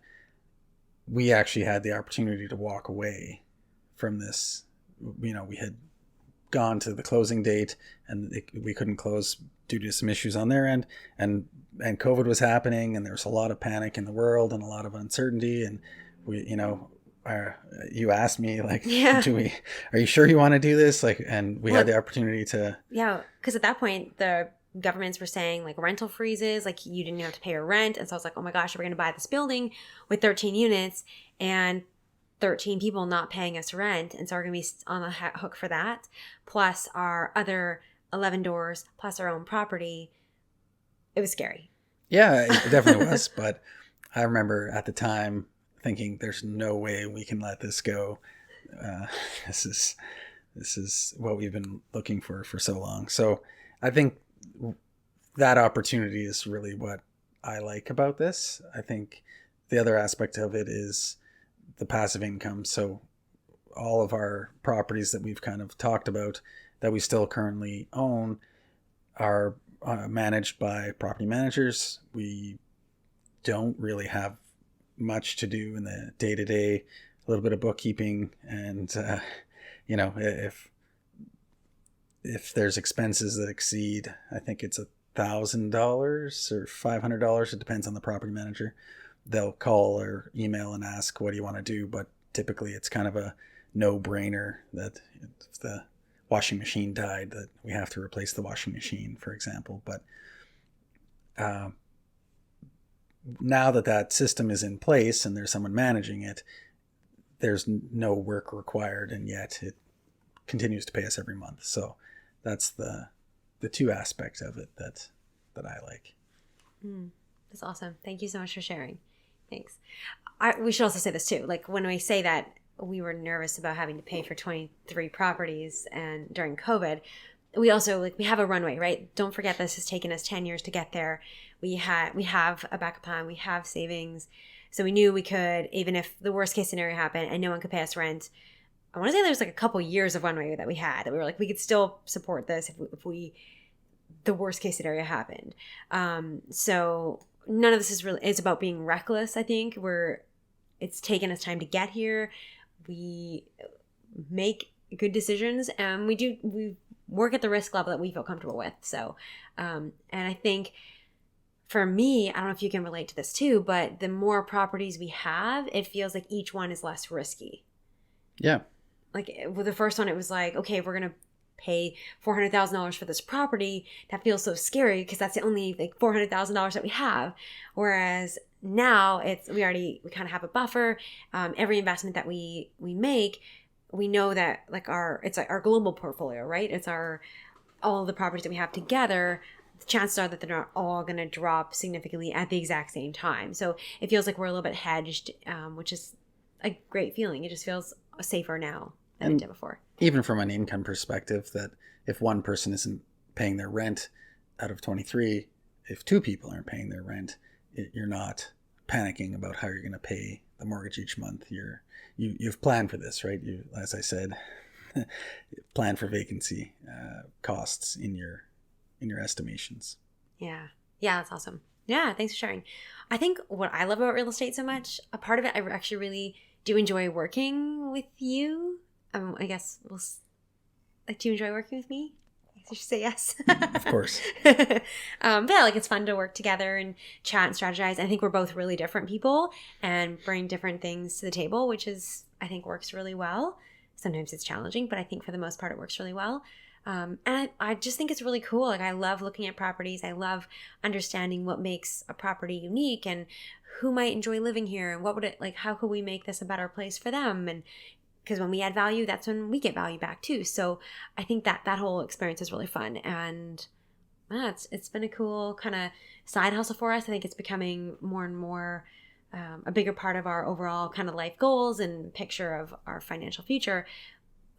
we actually had the opportunity to walk away from this. We had gone to the closing date, and we couldn't close due to some issues on their end, and COVID was happening, and there was a lot of panic in the world and a lot of uncertainty. And we, you asked me like, are you sure you want to do this? Like, and we had the opportunity to. Yeah, because at that point the governments were saying like rental freezes, like you didn't have to pay your rent, and so I was like, oh my gosh, we're going to buy this building with 13 units and 13 people not paying us rent, and so we're going to be on the hook for that, plus our other 11 doors, plus our own property. It was scary. Yeah, it definitely was. But I remember at the time thinking, there's no way we can let this go. This is what we've been looking for so long. So I think that opportunity is really what I like about this. I think the other aspect of it is the passive income. So all of our properties that we've kind of talked about that we still currently own are managed by property managers. We don't really have much to do in the day-to-day, a little bit of bookkeeping, and if there's expenses that exceed, I think it's $1,000 or $500, it depends on the property manager, they'll call or email and ask, what do you want to do? But typically it's kind of a no-brainer that if the washing machine died, that we have to replace the washing machine, for example. But now that system is in place and there's someone managing it, there's no work required, and yet it continues to pay us every month. So that's the two aspects of it that I like. That's awesome. Thank you so much for sharing. Thanks. We should also say this too. Like when we say that we were nervous about having to pay for 23 properties and during COVID, we also we have a runway, right? Don't forget this has taken us 10 years to get there. We have a backup plan. We have savings. So we knew we could, even if the worst case scenario happened and no one could pay us rent. I want to say there was like a couple years of runway that we had, that we were like, we could still support this if the worst case scenario happened. So none of this is really, it's about being reckless. I think it's taken us time to get here. We make good decisions, and we work at the risk level that we feel comfortable with. So, and I think for me, I don't know if you can relate to this too, but the more properties we have, it feels like each one is less risky. Yeah. Like with the first one, it was like, okay, we're going to pay $400,000 for this property. That feels so scary because that's the only like $400,000 that we have. Whereas now we kind of have a buffer. Every investment that we make, we know that it's like our global portfolio, right? It's all of the properties that we have together. The chances are that they're not all going to drop significantly at the exact same time. So it feels like we're a little bit hedged, which is a great feeling. It just feels safer now than it did before. Even from an income perspective, that if one person isn't paying their rent out of 23, if two people aren't paying their rent, you're not panicking about how you're going to pay the mortgage each month. You've planned for this, right? You, as I said, plan for vacancy costs in your estimations. Yeah, that's awesome. Yeah, thanks for sharing. I think what I love about real estate so much, a part of it, I actually really do enjoy working with you. I guess do you enjoy working with me? I should say yes. Of course. But yeah, it's fun to work together and chat and strategize. I think we're both really different people and bring different things to the table, which I think works really well. Sometimes it's challenging, but I think for the most part it works really well. And I just think it's really cool. Like, I love looking at properties. I love understanding what makes a property unique and who might enjoy living here and what would it, like, how could we make this a better place for them? And because when we add value, that's when we get value back too. So I think that whole experience is really fun. And it's been a cool kind of side hustle for us. I think it's becoming more and more a bigger part of our overall kind of life goals and picture of our financial future.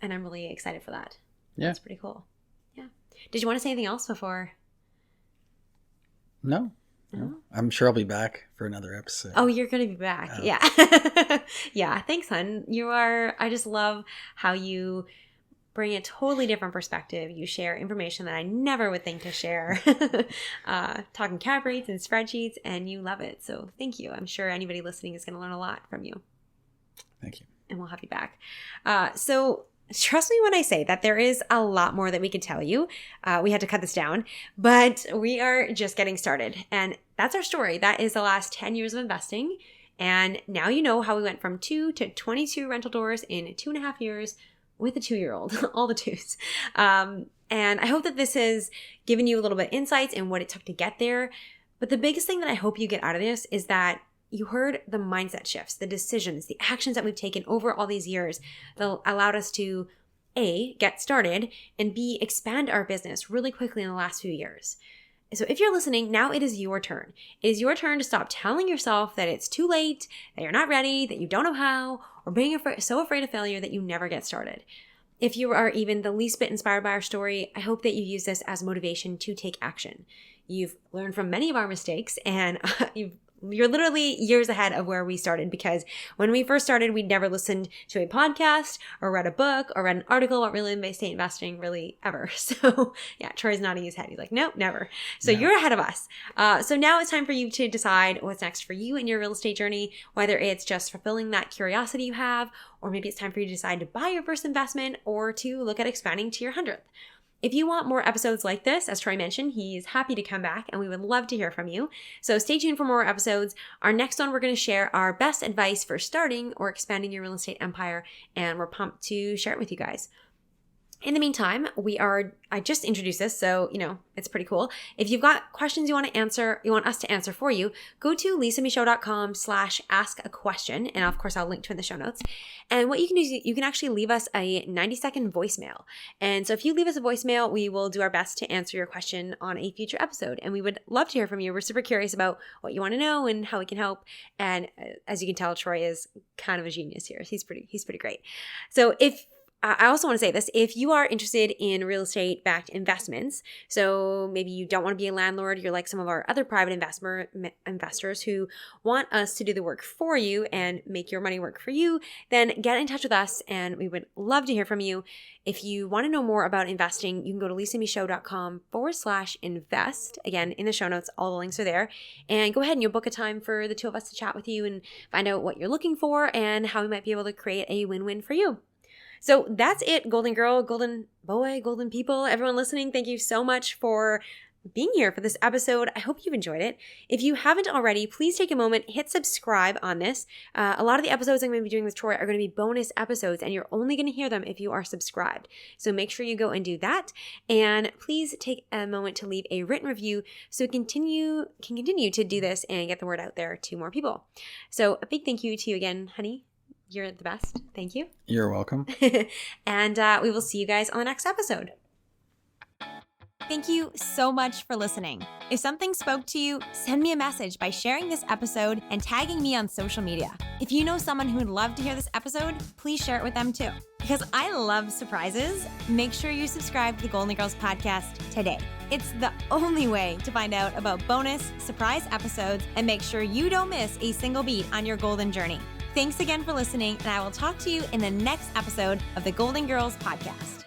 And I'm really excited for that. Yeah. That's pretty cool. Yeah. Did you want to say anything else before? No. I'm sure I'll be back for another episode. Oh, you're going to be back. Yeah. Yeah. Thanks, hon. I just love how you bring a totally different perspective. You share information that I never would think to share. Talking cap rates and spreadsheets, and you love it. So thank you. I'm sure anybody listening is going to learn a lot from you. Thank you. And we'll have you back. So trust me when I say that there is a lot more that we could tell you. We had to cut this down, but we are just getting started. And that's our story. That is the last 10 years of investing. And now you know how we went from 2 to 22 rental doors in 2.5 years with a 2-year-old, all the twos. And I hope that this has given you a little bit of insights in what it took to get there. But the biggest thing that I hope you get out of this is that you heard the mindset shifts, the decisions, the actions that we've taken over all these years that allowed us to A, get started, and B, expand our business really quickly in the last few years. So if you're listening, now it is your turn. It is your turn to stop telling yourself that it's too late, that you're not ready, that you don't know how, or being so afraid of failure that you never get started. If you are even the least bit inspired by our story, I hope that you use this as motivation to take action. You've learned from many of our mistakes, and you're literally years ahead of where we started, because when we first started, we'd never listened to a podcast or read a book or read an article about real estate investing really ever. So yeah, Troy's nodding his head. He's like, nope, never. So You're ahead of us. So now it's time for you to decide what's next for you in your real estate journey, whether it's just fulfilling that curiosity you have, or maybe it's time for you to decide to buy your first investment or to look at expanding to your 100th. If you want more episodes like this, as Troy mentioned, he's happy to come back and we would love to hear from you. So stay tuned for more episodes. Our next one, we're going to share our best advice for starting or expanding your real estate empire, and we're pumped to share it with you guys. In the meantime, I just introduced this, so, it's pretty cool. If you've got questions you want us to answer for you, go to lisamichaud.com/ask-a-question. And of course, I'll link to it in the show notes. And what you can do is you can actually leave us a 90-second voicemail. And so if you leave us a voicemail, we will do our best to answer your question on a future episode. And we would love to hear from you. We're super curious about what you want to know and how we can help. And as you can tell, Troy is kind of a genius here. He's pretty great. So I also want to say this, if you are interested in real estate-backed investments, so maybe you don't want to be a landlord, you're like some of our other private investors who want us to do the work for you and make your money work for you, then get in touch with us and we would love to hear from you. If you want to know more about investing, you can go to lisamichaud.com/invest. Again, in the show notes, all the links are there. And go ahead and you'll book a time for the two of us to chat with you and find out what you're looking for and how we might be able to create a win-win for you. So that's it, Golden Girl, Golden Boy, Golden People, everyone listening. Thank you so much for being here for this episode. I hope you've enjoyed it. If you haven't already, please take a moment, hit subscribe on this. A lot of the episodes I'm going to be doing with Troy are going to be bonus episodes, and you're only going to hear them if you are subscribed. So make sure you go and do that. And please take a moment to leave a written review so we can continue to do this and get the word out there to more people. So a big thank you to you again, honey. You're the best. Thank you. You're welcome. And we will see you guys on the next episode. Thank you so much for listening. If something spoke to you, send me a message by sharing this episode and tagging me on social media. If you know someone who would love to hear this episode, please share it with them too. Because I love surprises, make sure you subscribe to the Goalden Girls Podcast today. It's the only way to find out about bonus surprise episodes and make sure you don't miss a single beat on your golden journey. Thanks again for listening, and I will talk to you in the next episode of the Goalden Girls Podcast.